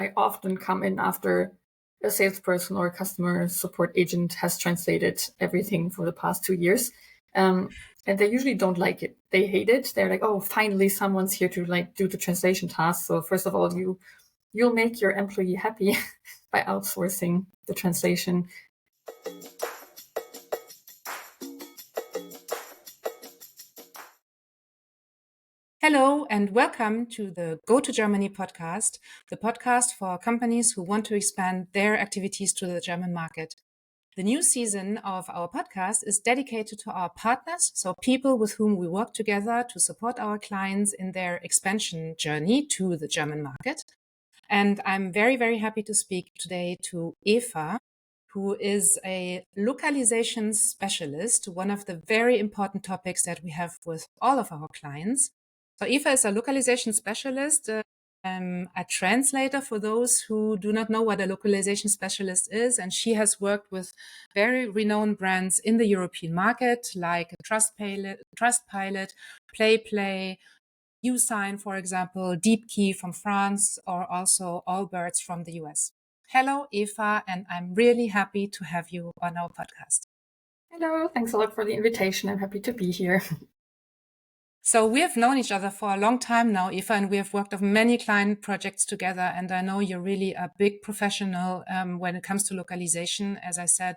I often come in after a salesperson or a customer support agent has translated everything for the past 2 years. And they usually don't like it. They hate it. They're like, oh, finally someone's here to do the translation task. So first of all, you'll make your employee happy by outsourcing the translation. Hello and welcome to the Go to Germany podcast, the podcast for companies who want to expand their activities to the German market. The new season of our podcast is dedicated to our partners, so people with whom we work together to support our clients in their expansion journey to the German market. And I'm very, very happy to speak today to Eva, who is a localization specialist, one of the very important topics that we have with all of our clients. So Eva is a localization specialist, a translator for those who do not know what a localization specialist is. And she has worked with very renowned brands in the European market, like Trustpilot, PlayPlay, Usign, for example, DeepKey from France, or also Allbirds from the US. Hello, Eva, and I'm really happy to have you on our podcast. Hello, thanks a lot for the invitation. I'm happy to be here. So we have known each other for a long time now, Eva, and we have worked on many client projects together. And I know you're really a big professional when it comes to localization. As I said,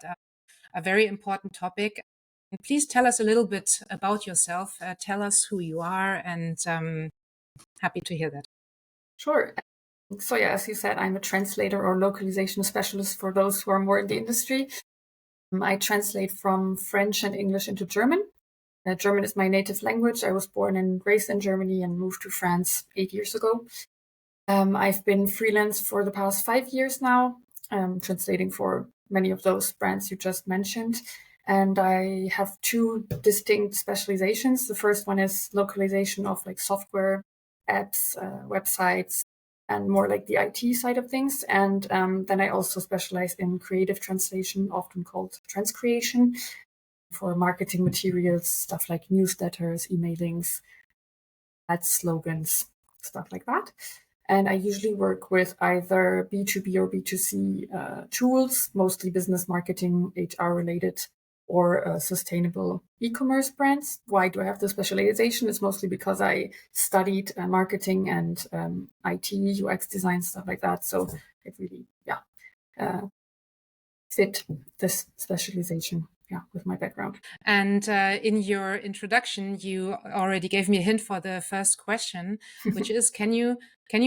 a very important topic. And please tell us a little bit about yourself. Tell us who you are, and happy to hear that. Sure. So yeah, as you said, I'm a translator or localization specialist for those who are more in the industry. I translate from French and English into German. German is my native language. I was born and raised in Germany and moved to France 8 years ago. I've been freelance for the past 5 years now, translating for many of those brands you just mentioned. And I have 2 distinct specializations. The first one is localization of software, apps, websites, and more like the IT side of things. And then I also specialize in creative translation, often called Transcreation, for marketing materials, stuff like newsletters, emailings, ads, slogans, stuff like that. And I usually work with either B2B or B2C tools, mostly business marketing, HR related, or sustainable e-commerce brands. Why do I have the specialization? It's mostly because I studied marketing and IT, UX design, stuff like that. So it really, fit this specialization. With my background. And in your introduction, you already gave me a hint for the first question, which is, can you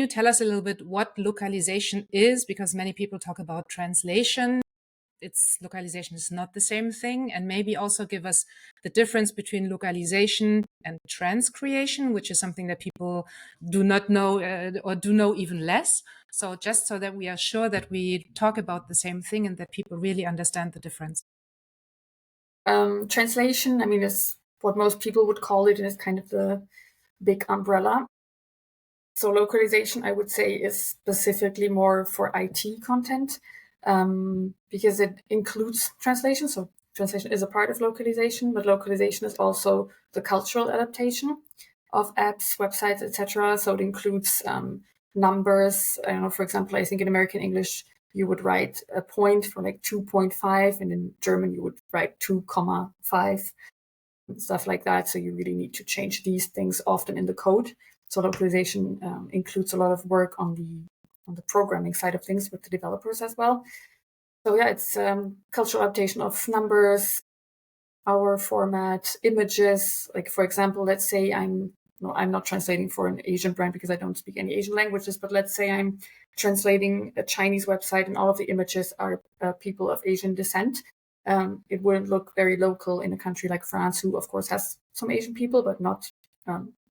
tell us a little bit what localization is? Because many people talk about translation. Localization is not the same thing. And maybe also give us the difference between localization and transcreation, which is something that people do not know or do know even less. So just so that we are sure that we talk about the same thing and that people really understand the difference. Translation, is what most people would call it, and it's kind of the big umbrella. So localization, I would say, is specifically more for IT content because it includes translation. So translation is a part of localization, but localization is also the cultural adaptation of apps, websites, etc. So it includes numbers. I don't know, for example, I think in American English, you would write a point for 2.5, and in German you would write 2,5, stuff like that. So you really need to change these things often in the code. So localization includes a lot of work on the programming side of things with the developers as well. So yeah, it's cultural adaptation of numbers, our format, images. Like for example, let's say I'm not translating for an Asian brand because I don't speak any Asian languages, but let's say I'm translating a Chinese website and all of the images are people of Asian descent. It wouldn't look very local in a country like France, who of course has some Asian people, but not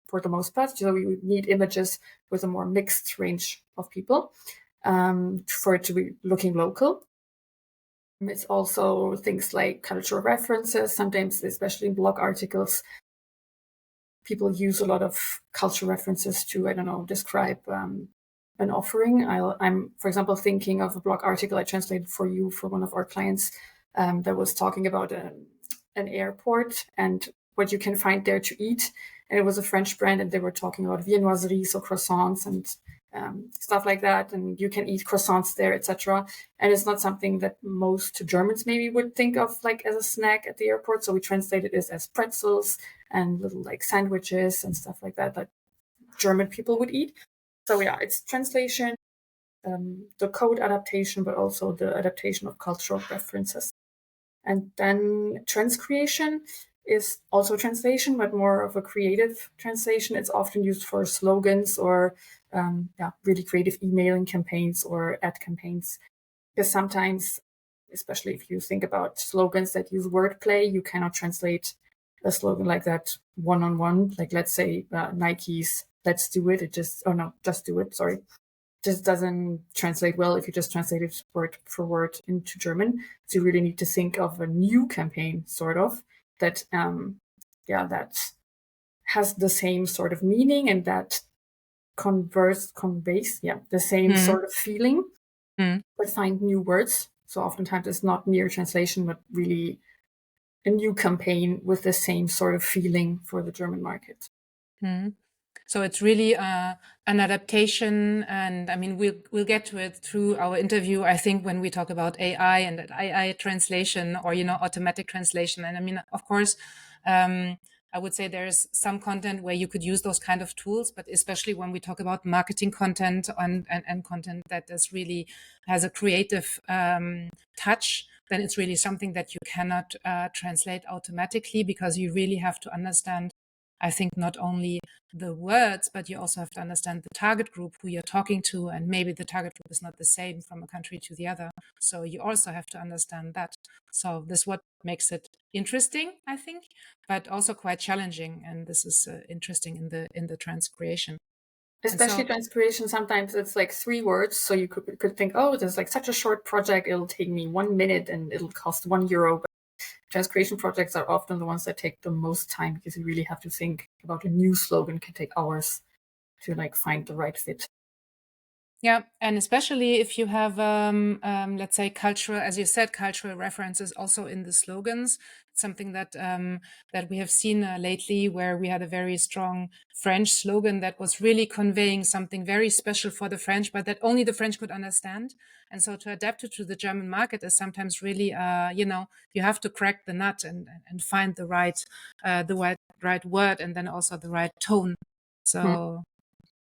for the most part. So we would need images with a more mixed range of people for it to be looking local. It's also things like cultural references. Sometimes, especially in blog articles, people use a lot of cultural references to, describe an offering. I'm, for example, thinking of a blog article I translated for you for one of our clients that was talking about an airport and what you can find there to eat. And it was a French brand, and they were talking about viennoiseries, so croissants and stuff like that, and you can eat croissants there, etc. And it's not something that most Germans maybe would think of like as a snack at the airport. So we translated it as pretzels and little like sandwiches and stuff like that that German people would eat. So yeah, it's translation, the code adaptation, but also the adaptation of cultural references. And then transcreation is also translation, but more of a creative translation. It's often used for slogans or really creative emailing campaigns or ad campaigns. Because sometimes, especially if you think about slogans that use wordplay, you cannot translate a slogan like that one-on-one. Like let's say Nike's "Let's do it." Just do it. Sorry. Just doesn't translate well if you just translate it word for word into German. So you really need to think of a new campaign, sort of, that that has the same sort of meaning and that conveys the same sort of feeling, but find new words. So oftentimes it's not mere translation, but really a new campaign with the same sort of feeling for the German market. So it's really an adaptation, and I mean we'll get to it through our interview. I think when we talk about AI and AI translation or automatic translation, and I mean of course, I would say there's some content where you could use those kind of tools, but especially when we talk about marketing content and content that is really has a creative touch, then it's really something that you cannot translate automatically, because you really have to understand, I think, not only the words, but you also have to understand the target group who you're talking to. And maybe the target group is not the same from a country to the other. So you also have to understand that. So this is what makes it interesting, I think, but also quite challenging. And this is interesting in the transcreation. Especially Transcreation, sometimes it's like 3 words. So you could think, oh, there's like such a short project. It'll take me 1 minute and it'll cost €1. But Transcreation projects are often the ones that take the most time, because you really have to think about a new slogan. It can take hours to like find the right fit. Yeah, and especially if you have, let's say, cultural, as you said, cultural references also in the slogans. It's something that that we have seen lately, where we had a very strong French slogan that was really conveying something very special for the French, but that only the French could understand. And so to adapt it to the German market is sometimes really, you have to crack the nut and find the right word, and then also the right tone. So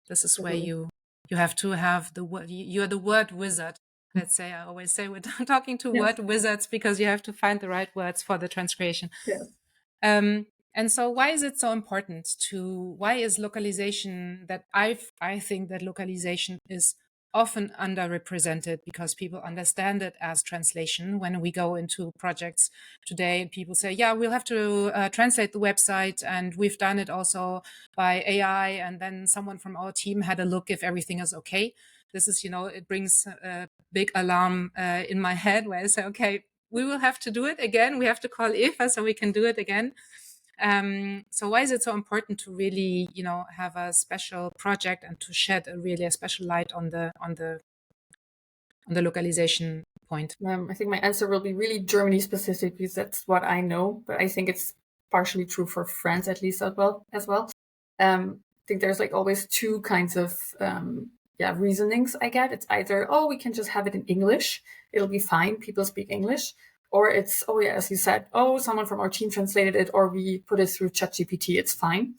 this is where you have to have the word. You're the word wizard. Let's say, I always say we're talking to word wizards, because you have to find the right words for the transcreation. Yes. And so why is it so important why is localization that I think that localization is often underrepresented, because people understand it as translation. When we go into projects today, people say, yeah, we'll have to translate the website, and we've done it also by AI, and then someone from our team had a look if everything is okay. This is, it brings a big alarm in my head, where I say, okay, we will have to do it again. We have to call Eva so we can do it again. So why is it so important to really, have a special project and to shed a special light on the localization point? I think my answer will be really Germany specific, because that's what I know, but I think it's partially true for France at least as well. I think there's like always 2 kinds of reasonings I get. It's either, oh, we can just have it in English, it'll be fine, people speak English. Or it's, oh yeah, as you said, oh, someone from our team translated it, or we put it through ChatGPT, it's fine.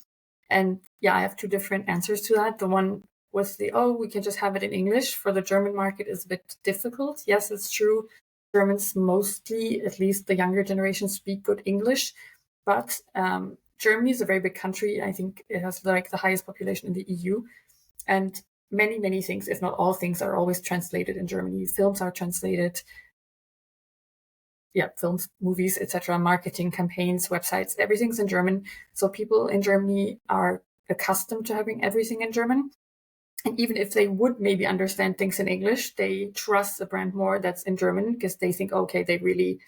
And yeah, I have 2 different answers to that. The one with the, oh, we can just have it in English for the German market is a bit difficult. Yes, it's true. Germans mostly, at least the younger generation, speak good English. But Germany is a very big country. I think it has like the highest population in the EU. And many, many things, if not all things, are always translated in Germany. Films are translated. Yeah, films, movies, etc., marketing campaigns, websites, everything's in German. So people in Germany are accustomed to having everything in German. And even if they would maybe understand things in English, they trust a brand more that's in German, because they think, okay, they really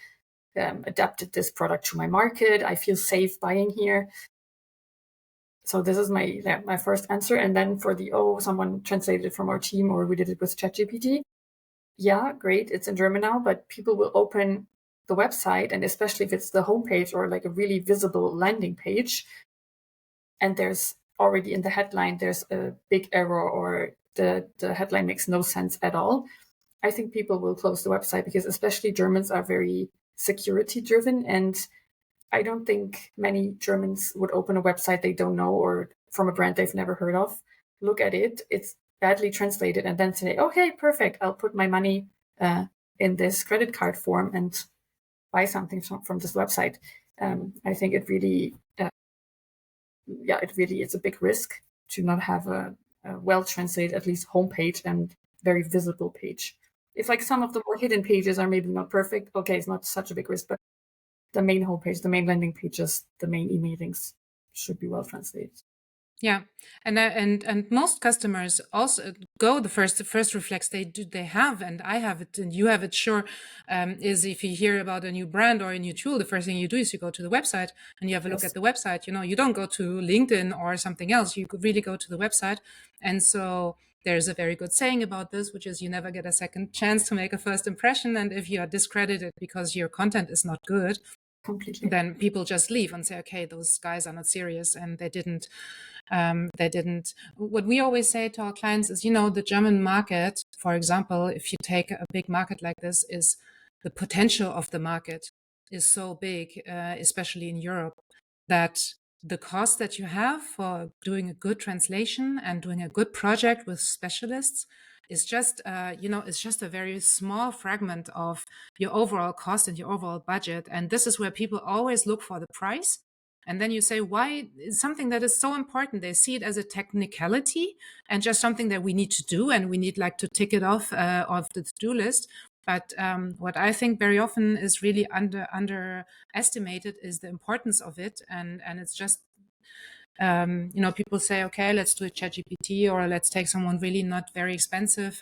adapted this product to my market. I feel safe buying here. So this is my first answer. And then for the, someone translated it from our team, or we did it with ChatGPT. Yeah, great. It's in German now, but people will open the website, and especially if it's the homepage or like a really visible landing page, and there's already in the headline, there's a big error or the headline makes no sense at all, I think people will close the website, because especially Germans are very security driven. And I don't think many Germans would open a website they don't know or from a brand they've never heard of, look at it, it's badly translated, and then say, okay, perfect, I'll put my money in this credit card form and buy something from this website. I think it really, it's a big risk to not have a well translated, at least homepage and very visible page. If like some of the more hidden pages are maybe not perfect, okay, it's not such a big risk, but the main homepage, the main landing pages, the main email links should be well translated. Yeah, and most customers also go the first reflex they have, and I have it, and you have it. Sure, is if you hear about a new brand or a new tool, the first thing you do is you go to the website and you have a look at the website. You don't go to LinkedIn or something else. You could really go to the website, and so there's a very good saying about this, which is you never get a second chance to make a first impression, and if you are discredited because your content is not good, completely, then people just leave and say, okay, those guys are not serious, and they didn't. What we always say to our clients is, the German market, for example, if you take a big market like this, is the potential of the market is so big, especially in Europe, that the cost that you have for doing a good translation and doing a good project with specialists is just, it's just a very small fragment of your overall cost and your overall budget. And this is where people always look for the price. And then you say, why is something that is so important? They see it as a technicality and just something that we need to do, and we need like to tick it off the to-do list. But what I think very often is really underestimated is the importance of it. And it's just, people say, okay, let's do a ChatGPT, or let's take someone really not very expensive.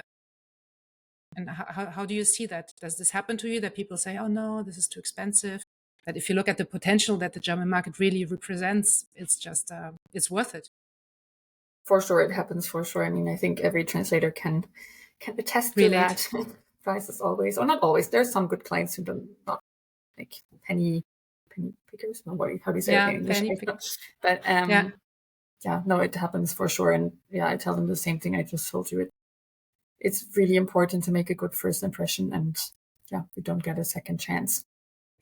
And how do you see that? Does this happen to you, that people say, oh no, this is too expensive? That if you look at the potential that the German market really represents, it's just, it's worth it. For sure, it happens, for sure. I mean, I think every translator can attest to that. Prices always, or not always. There's some good clients who do not like penny pickers. No, how do you say it in English? Penny pickers. But no, it happens for sure. And I tell them the same thing I just told you. It's really important to make a good first impression, and we don't get a second chance.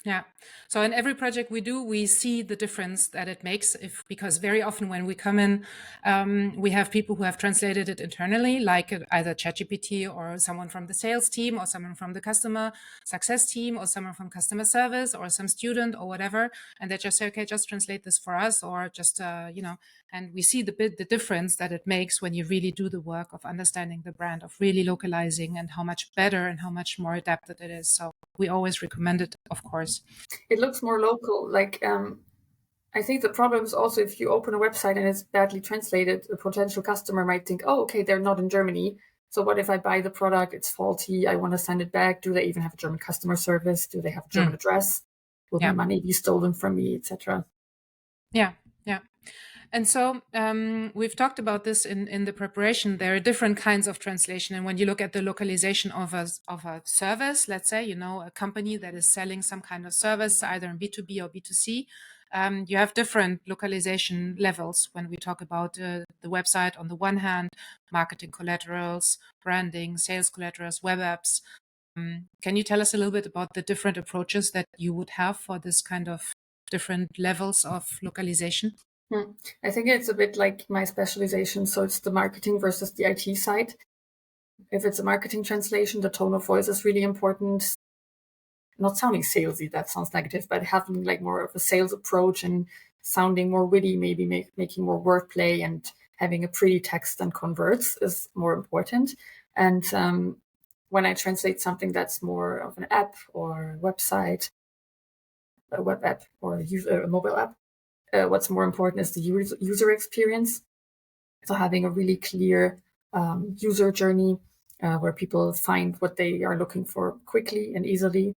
Yeah. So in every project we do, we see the difference that it makes, because very often when we come in, we have people who have translated it internally, like either ChatGPT or someone from the sales team or someone from the customer success team or someone from customer service or some student or whatever. And they just say, okay, just translate this for us, or just, and we see the difference that it makes when you really do the work of understanding the brand, of really localizing, and how much better and how much more adapted it is. So we always recommend it, of course. It looks more local. Like, I think the problem is also if you open a website and it's badly translated, a potential customer might think, oh, okay, they're not in Germany. So what if I buy the product, it's faulty, I want to send it back. Do they even have a German customer service? Do they have a German address? Will my money be stolen from me, etc.? Yeah. And so we've talked about this in the preparation. There are different kinds of translation. And when you look at the localization of a service, let's say, a company that is selling some kind of service, either in B2B or B2C, you have different localization levels when we talk about the website on the one hand, marketing collaterals, branding, sales collaterals, web apps. Can you tell us a little bit about the different approaches that you would have for this kind of different levels of localization? I think it's a bit like my specialization. So it's the marketing versus the IT side. If it's a marketing translation, the tone of voice is really important. Not sounding salesy, that sounds negative, but having like more of a sales approach and sounding more witty, maybe making more wordplay and having a pretty text that converts is more important. And when I translate something that's more of an app or website, a web app or a mobile app, what's more important is the user experience. So having a really clear user journey where people find what they are looking for quickly and easily.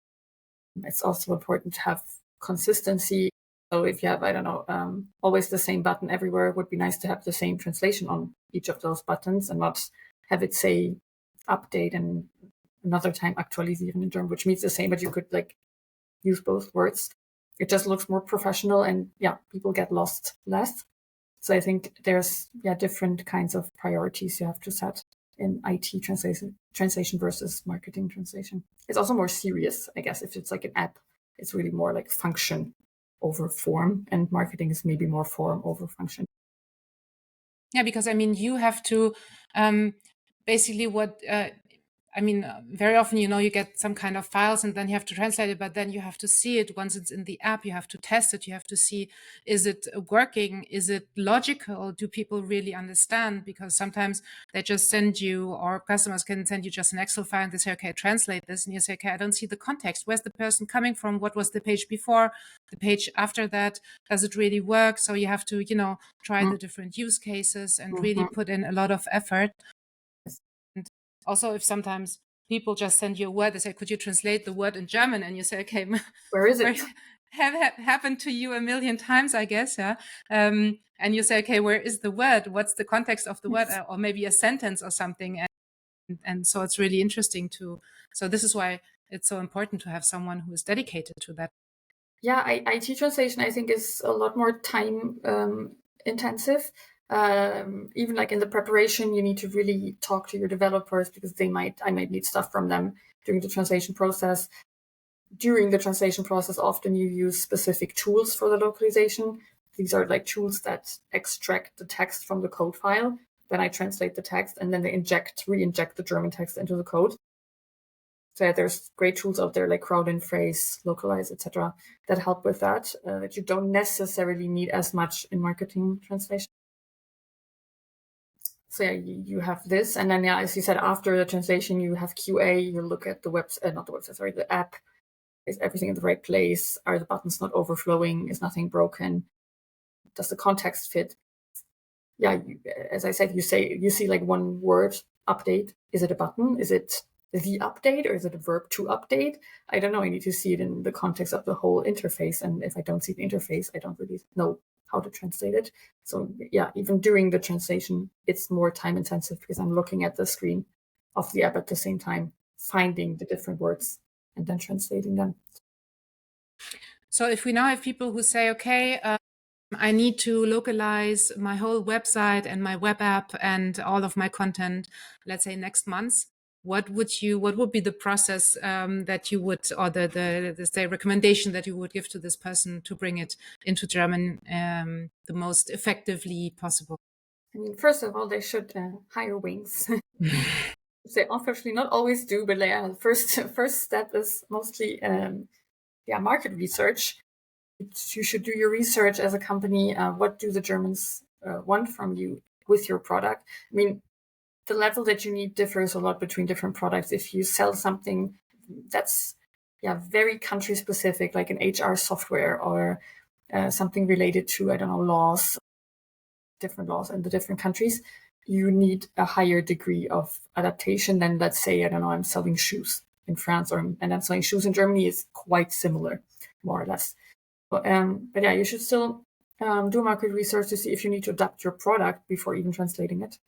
It's also important to have consistency. So if you have, always the same button everywhere, it would be nice to have the same translation on each of those buttons and not have it say update and another time actualisieren in German, which means the same, but you could like use both words. It just looks more professional, and people get lost less. So I think there's different kinds of priorities you have to set. in IT translation versus marketing translation. It's also more serious, I guess. If it's like an app, it's really more like function over form, and marketing is maybe more form over function. Yeah, because I mean, you have to basically very often, you get some kind of files and then you have to translate it, but then you have to see it once it's in the app. You have to test it. You have to see, is it working? Is it logical? Do people really understand? Because sometimes they just send you, or customers can send you just an Excel file and they say, okay, translate this. And you say, okay, I don't see the context. Where's the person coming from? What was the page before? The page after that? Does it really work? So you have to, try the different use cases and really put in a lot of effort. And also, if sometimes people just send you a word, they say, could you translate the word in German? And you say, okay, where is it? Have happened to you a million times, I guess. Yeah. And you say, okay, where is the word? What's the context of the word? Or maybe a sentence or something. And so it's really interesting so this is why it's so important to have someone who is dedicated to that. Yeah, IT translation, I think, is a lot more time intensive. Even like in the preparation, you need to really talk to your developers because I might need stuff from them during the translation process. During the translation process, often you use specific tools for the localization. These are like tools that extract the text from the code file. Then I translate the text, and then they re-inject the German text into the code. So yeah, there's great tools out there like Crowd Phrase, Localize, etc. that help with that you don't necessarily need as much in marketing translation. So yeah, you have this, and then as you said, after the translation, you have QA. You look at the app. Is everything in the right place? Are the buttons not overflowing? Is nothing broken? Does the context fit? Yeah, as I said, you see like one word update. Is it a button? Is it the update, or is it a verb to update? I don't know. I need to see it in the context of the whole interface. And if I don't see the interface, I don't really know how to translate it. So yeah, even during the translation, it's more time intensive because I'm looking at the screen of the app at the same time, finding the different words and then translating them. So if we now have people who say, okay, I need to localize my whole website and my web app and all of my content, let's say next month, what would be the process that you would, or the recommendation that you would give to this person to bring it into German the most effectively possible? I mean, first of all, they should hire Wyngs. They unfortunately not always do, but first step is mostly market research. You should do your research as a company. What do the Germans want from you with your product? I mean, the level that you need differs a lot between different products. If you sell something that's very country specific, like an HR software or something related to, I don't know, different laws in the different countries, you need a higher degree of adaptation than, let's say, I don't know, I'm selling shoes in France and I'm selling shoes in Germany. Is quite similar, more or less. But yeah, you should still do market research to see if you need to adapt your product before even translating it.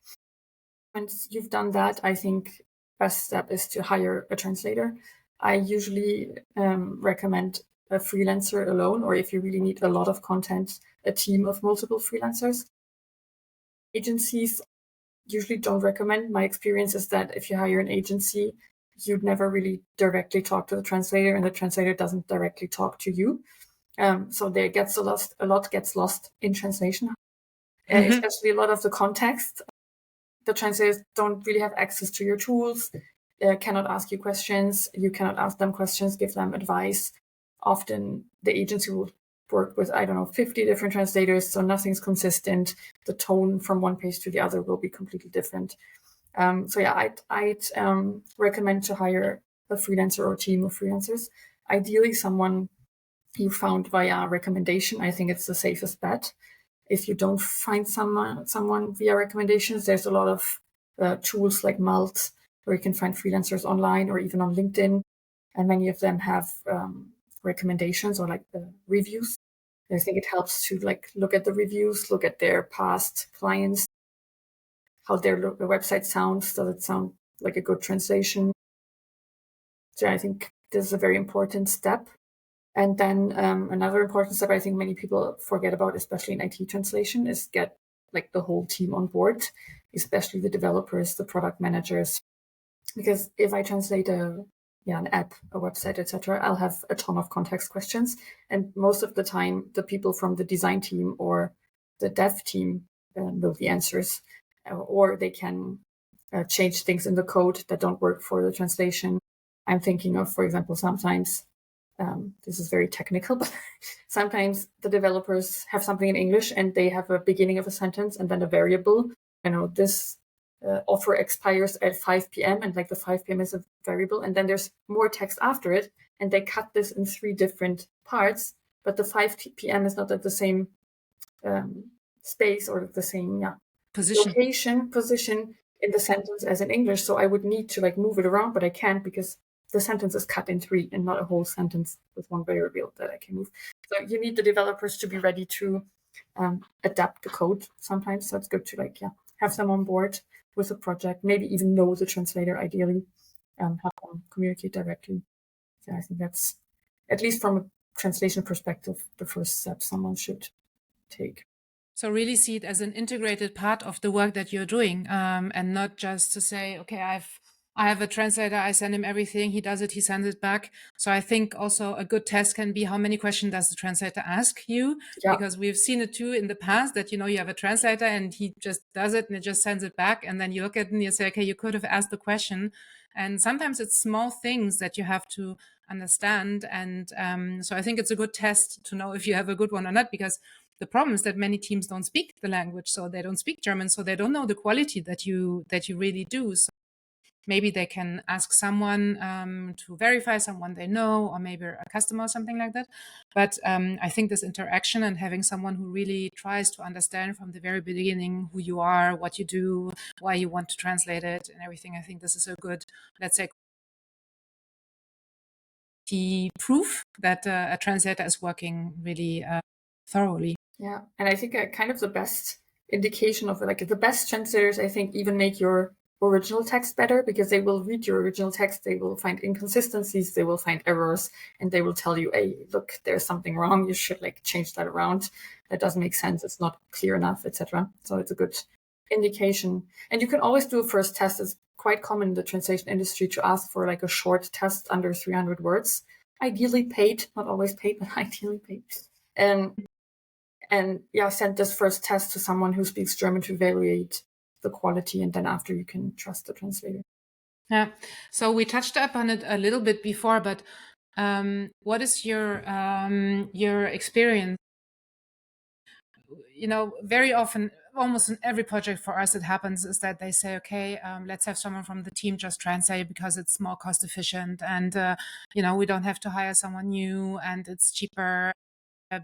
Once you've done that, I think best step is to hire a translator. I usually recommend a freelancer alone, or if you really need a lot of content, a team of multiple freelancers. Agencies usually don't recommend. My experience is that if you hire an agency, you'd never really directly talk to the translator, and the translator doesn't directly talk to you. So there a lot gets lost in translation, especially a lot of the context. The translators don't really have access to your tools, cannot ask you questions. You cannot ask them questions, give them advice. Often the agency will work with, 50 different translators, so nothing's consistent. The tone from one page to the other will be completely different. So yeah, I'd recommend to hire a freelancer or a team of freelancers. Ideally, someone you found via recommendation. I think it's the safest bet. If you don't find someone via recommendations, there's a lot of tools like Malt, where you can find freelancers online or even on LinkedIn. And many of them have recommendations or like reviews. I think it helps to look at the reviews, look at their past clients, how their website sounds. Does it sound like a good translation? So I think this is a very important step. And then another important step I think many people forget about, especially in IT translation, is get like the whole team on board, especially the developers, the product managers. Because if I translate an app, a website, etc., I'll have a ton of context questions, and most of the time, the people from the design team or the dev team know the answers, or they can change things in the code that don't work for the translation. I'm thinking of, for example, sometimes this is very technical, but sometimes the developers have something in English and they have a beginning of a sentence and then a variable. This offer expires at 5 p.m. and like the 5 p.m. is a variable, and then there's more text after it, and they cut this in 3 different parts, but the 5 p.m. is not at the same space or the same position in the sentence as in English. So I would need to like move it around, but I can't because the sentence is cut in 3 and not a whole sentence with one variable that I can move. So you need the developers to be ready to adapt the code sometimes. So it's good to have them on board with a project, maybe even know the translator ideally, have them communicate directly. So I think that's, at least from a translation perspective, the first step someone should take. So really see it as an integrated part of the work that you're doing, and not just to say, okay, I have a translator, I send him everything, he does it, he sends it back. So I think also a good test can be how many questions does the translator ask you? Yeah. Because we've seen it too in the past that, you have a translator and he just does it and it just sends it back. And then you look at it and you say, okay, you could have asked the question. And sometimes it's small things that you have to understand. And so I think it's a good test to know if you have a good one or not, because the problem is that many teams don't speak the language, so they don't speak German, so they don't know the quality that you really do. So maybe they can ask someone to verify, someone they know, or maybe a customer or something like that. But I think this interaction and having someone who really tries to understand from the very beginning who you are, what you do, why you want to translate it and everything, I think this is a good, let's say, the proof that a translator is working really thoroughly. Yeah, and I think kind of the best indication of like the best translators, I think, even make your original text better, because they will read your original text, they will find inconsistencies, they will find errors, and they will tell you, hey, look, there's something wrong, you should like change that around, that doesn't make sense, it's not clear enough, etc. So it's a good indication. And you can always do a first test. It's quite common in the translation industry to ask for like a short test under 300 words, ideally paid, not always paid, but ideally paid. And send this first test to someone who speaks German to evaluate the quality, and then after you can trust the translator. Yeah. So we touched upon it a little bit before, but what is your experience? Very often, almost in every project for us, it happens is that they say, okay, let's have someone from the team just translate because it's more cost efficient, and we don't have to hire someone new, and it's cheaper.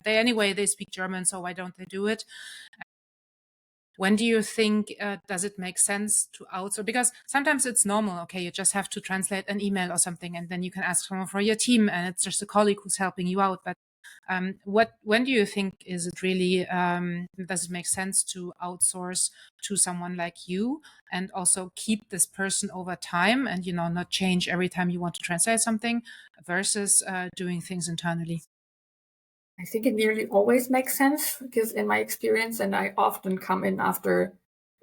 They speak German, so why don't they do it? When do you think, does it make sense to outsource? Because sometimes it's normal. Okay, you just have to translate an email or something, and then you can ask someone for your team, and it's just a colleague who's helping you out. But when do you think is it really, does it make sense to outsource to someone like you, and also keep this person over time, and not change every time you want to translate something, versus doing things internally? I think it nearly always makes sense, because in my experience, and I often come in after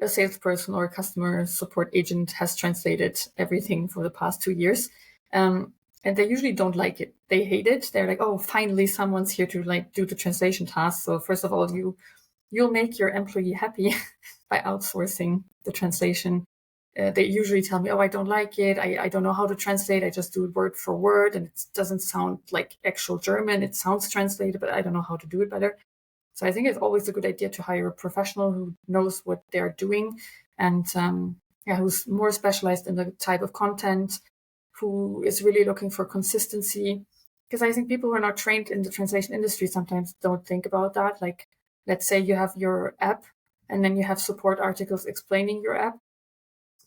a salesperson or a customer support agent has translated everything for the past 2 years, and they usually don't like it. They hate it. They're like, oh, finally someone's here to like do the translation task. So first of all, you'll make your employee happy by outsourcing the translation. They usually tell me, oh, I don't like it. I don't know how to translate. I just do it word for word, and it doesn't sound like actual German. It sounds translated, but I don't know how to do it better. So I think it's always a good idea to hire a professional who knows what they're doing, and who's more specialized in the type of content, who is really looking for consistency. Because I think people who are not trained in the translation industry sometimes don't think about that. Like, let's say you have your app, and then you have support articles explaining your app,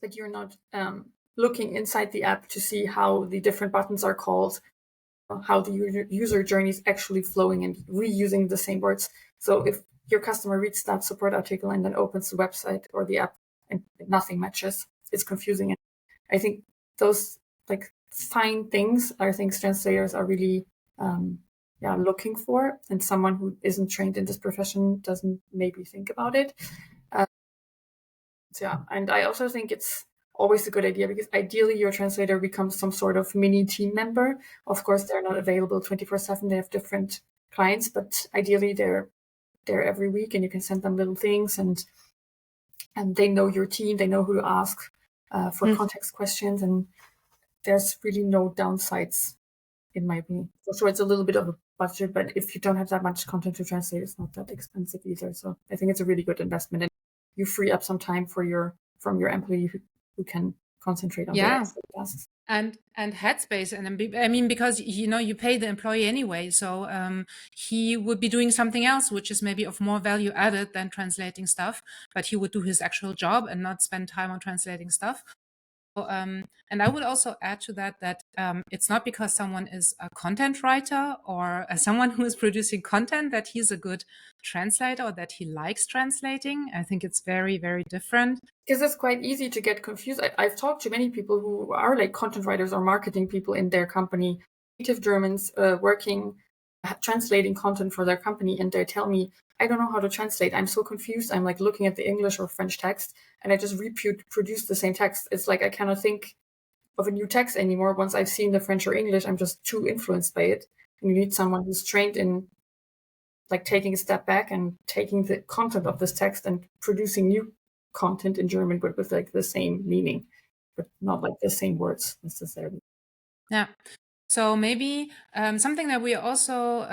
but you're not looking inside the app to see how the different buttons are called, how the user journey is actually flowing and reusing the same words. So if your customer reads that support article and then opens the website or the app and nothing matches, it's confusing. And I think those like fine things are things translators are really looking for, and someone who isn't trained in this profession doesn't maybe think about it. Yeah, and I also think it's always a good idea because ideally your translator becomes some sort of mini team member. Of course, they're not available 24/7. They have different clients, but ideally they're there every week, and you can send them little things, and they know your team. They know who to ask for context questions, and there's really no downsides in my opinion. For sure, it's a little bit of a budget, but if you don't have that much content to translate, it's not that expensive either. So I think it's a really good investment, and you free up some time from your employee who can concentrate on their tasks. And headspace, and I mean, because you pay the employee anyway, so he would be doing something else which is maybe of more value added than translating stuff, but he would do his actual job and not spend time on translating stuff. And I would also add to that it's not because someone is a content writer or someone who is producing content that he's a good translator or that he likes translating. I think it's very, very different. Because it's quite easy to get confused. I've talked to many people who are like content writers or marketing people in their company, native Germans translating content for their company, and they tell me, I don't know how to translate. I'm so confused. I'm like looking at the English or French text, and I just reproduce the same text. It's like I cannot think of a new text anymore. Once I've seen the French or English, I'm just too influenced by it. And you need someone who's trained in like taking a step back and taking the content of this text and producing new content in German, but with like the same meaning, but not like the same words necessarily. Yeah. So maybe something that we also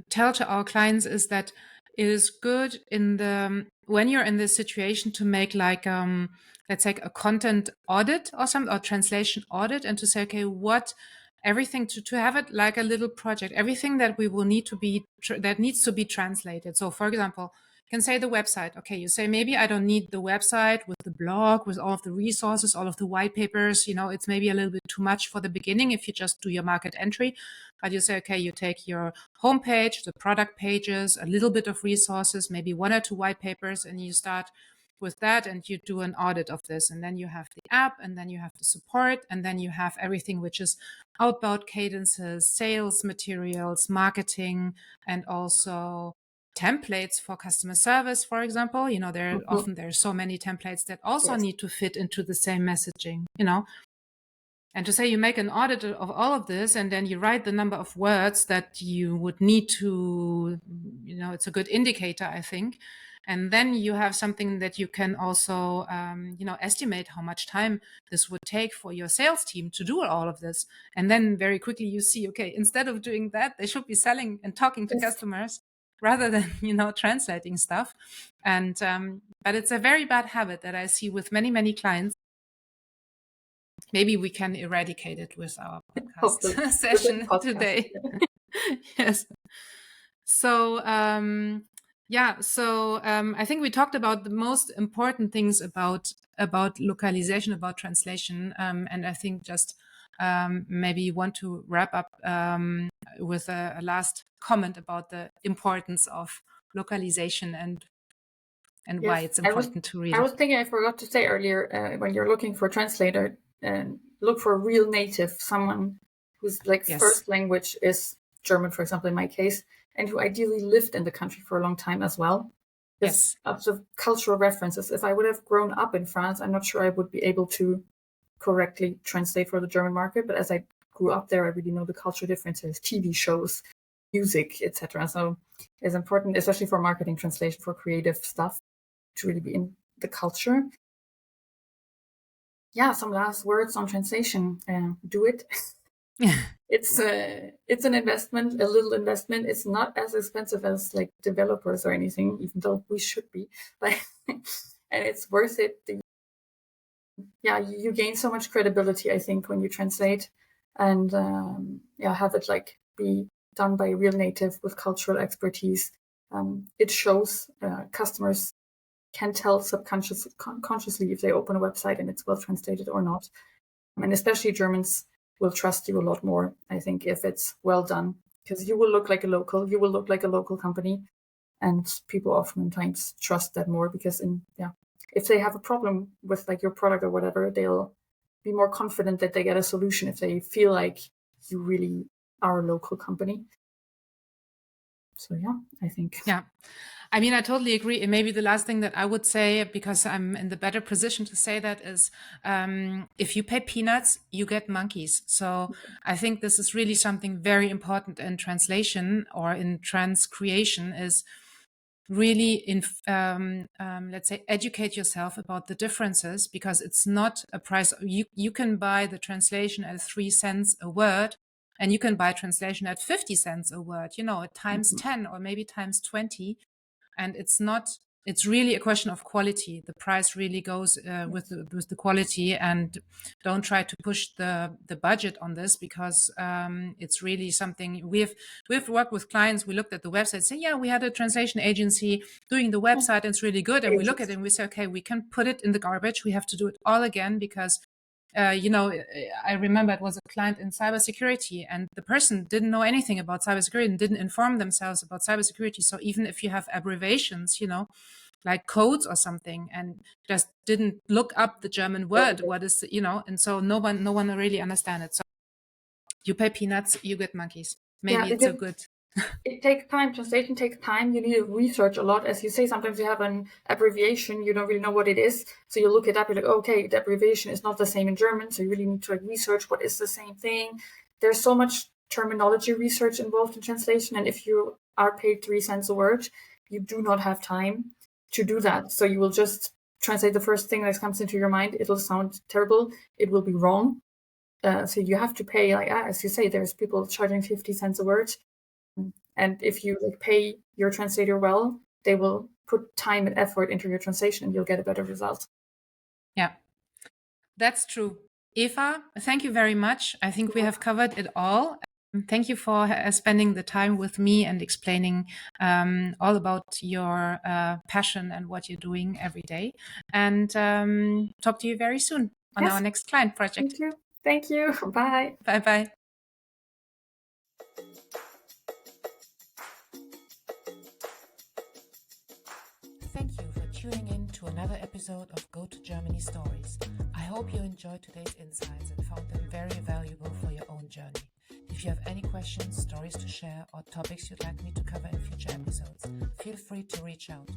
tell to our clients is that it is good when you're in this situation to make like let's say a content audit or translation audit, and to say, okay, everything to have it like a little project, everything that we will need to be that needs to be translated. So for example, you can say the website. Okay, you say maybe I don't need the website with the blog, with all of the resources, all of the white papers. It's maybe a little bit too much for the beginning if you just do your market entry. But you say, okay, you take your homepage, the product pages, a little bit of resources, maybe 1 or 2 white papers, and you start with that and you do an audit of this. And then you have the app, and then you have the support, and then you have everything which is outbound cadences, sales materials, marketing, and also templates for customer service, for example. There's so many templates that also need to fit into the same messaging, And to say you make an audit of all of this, and then you write the number of words that you would need to, it's a good indicator, I think. And then you have something that you can also, estimate how much time this would take for your sales team to do all of this. And then very quickly you see, okay, instead of doing that, they should be selling and talking to customers rather than, translating stuff. And, but it's a very bad habit that I see with many, many clients. Maybe we can eradicate it with our podcast session today. Yes. So, I think we talked about the most important things about localization, about translation. And I think just maybe you want to wrap up with a last comment about the importance of localization and why it's important to read. I was thinking, I forgot to say earlier, when you're looking for a translator, look for a real native, someone whose first language is German, for example, in my case, and who ideally lived in the country for a long time as well. Yes. Of the cultural references. If I would have grown up in France, I'm not sure I would be able to correctly translate for the German market. But as I grew up there, I really know the cultural differences, TV shows, music, etc. So it's important, especially for marketing translation, for creative stuff, to really be in the culture. Yeah, some last words on translation. Do it. It's an investment, a little investment. It's not as expensive as like developers or anything, even though we should be. But and it's worth it. You gain so much credibility, I think, when you translate, and have it like be done by a real native with cultural expertise. It shows customers can tell consciously if they open a website and it's well translated or not. And especially Germans will trust you a lot more, I think, if it's well done, because you will look like a local, you will look like a local company, and people oftentimes trust that more because if they have a problem with like your product or whatever, they'll be more confident that they get a solution if they feel like you really are a local company. So yeah, I think. Yeah. I mean, I totally agree. And maybe the last thing that I would say, because I'm in the better position to say that, is if you pay peanuts, you get monkeys. So I think this is really something very important in translation or in transcreation, is really let's say, educate yourself about the differences, because it's not a price. You can buy the translation at 3 cents a word, and you can buy translation at 50 cents a word, at times 10 or maybe times 20. And it's really a question of quality. The price really goes with the quality, and don't try to push the budget on this, because it's really something we've worked with clients. We looked at the website, say, yeah, we had a translation agency doing the website, and it's really good. And we look at it and we say, okay, we can put it in the garbage. We have to do it all again, because I remember it was a client in cybersecurity, and the person didn't know anything about cybersecurity and didn't inform themselves about cybersecurity. So even if you have abbreviations, like codes or something, and just didn't look up the German word, what is, and so no one really understand it. So you pay peanuts, you get monkeys. Maybe it's a good. It takes time. Translation takes time. You need to research a lot. As you say, sometimes you have an abbreviation, you don't really know what it is. So you look it up, you're like, okay, the abbreviation is not the same in German. So you really need to research what is the same thing. There's so much terminology research involved in translation. And if you are paid 3 cents a word, you do not have time to do that. So you will just translate the first thing that comes into your mind. It'll sound terrible. It will be wrong. So you have to pay, like, as you say, there's people charging 50 cents a word. And if you pay your translator well, they will put time and effort into your translation, and you'll get a better result. Yeah, that's true. Eva, thank you very much. I think we have covered it all. Thank you for spending the time with me and explaining all about your passion and what you're doing every day. And talk to you very soon on our next client project. Thank you. Bye. Bye-bye. Thank you for tuning in to another episode of Go to Germany Stories. I hope you enjoyed today's insights and found them very valuable for your own journey. If you have any questions, stories to share, or topics you'd like me to cover in future episodes, feel free to reach out.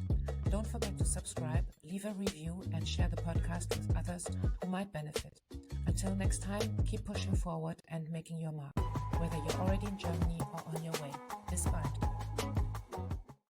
Don't forget to subscribe, leave a review, and share the podcast with others who might benefit. Until next time, keep pushing forward and making your mark, whether you're already in Germany or on your way. Bis bald.